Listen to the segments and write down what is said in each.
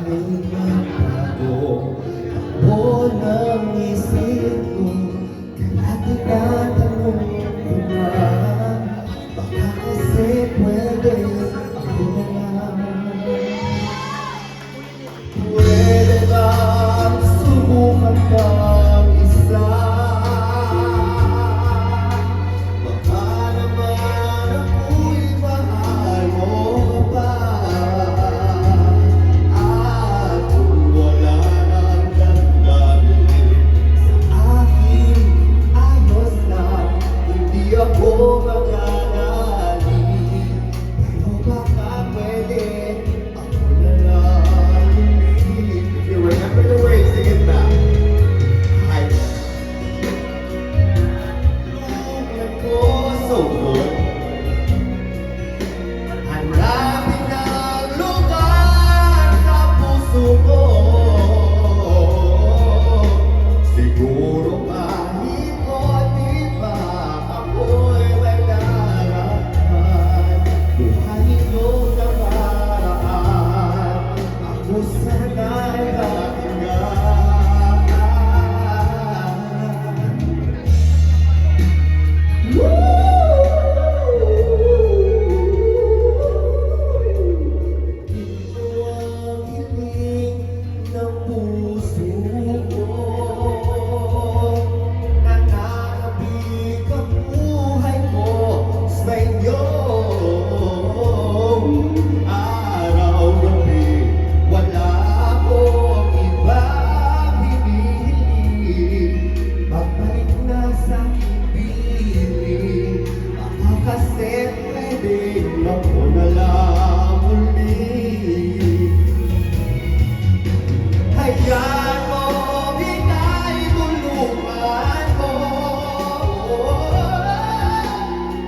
tanging magbago takbo ng isip ko. Kaya tinatanong ko na, baka kasi pwede ako na lang. Pwede bang subukan pang isa? Baka naman ako'y mahal mo pa. At kung wala nang gagawin sa akin, ayos lang, hindi ako magalali. Pero baka pwede ako na lang. If you remember the words, sing it back. Hype. Lugan ko so good. Hanapin ang lugar sa puso ko. Siguro kahit konti pa ako'y may nararamdaman. Buhayin niyo sa paraan, ako sana'y pakinggan. Ito ang hiling ng puso ko. Nananabik ang buhay ko sa inyo. Araw-gabi, wala akong ibang hinihiling. Pagbalik na sa piling, baka kasi pwedeng ako na lang uli. Hayaan mo, ika'y tulungan ko.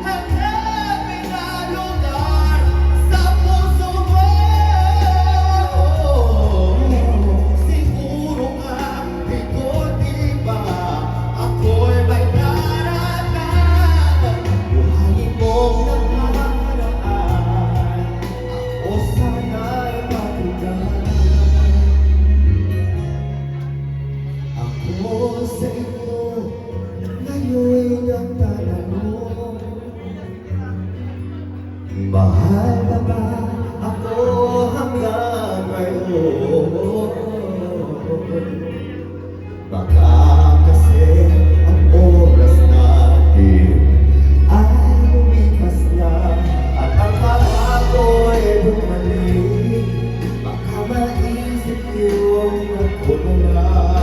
Hanapin ang lugar sa puso ko. Siguro kahit konti pa ako'y may nararamdaman. Buhayin mong nakaraan, ako sana'y pakinggan. Ako sa inyo, ngayon ang tatanong, mahal na ba ako hanggang ngayon? Baka kasi ang oras natin ay lumipas na at ang ako'y bumalik. Baka maisip yung ako na lang.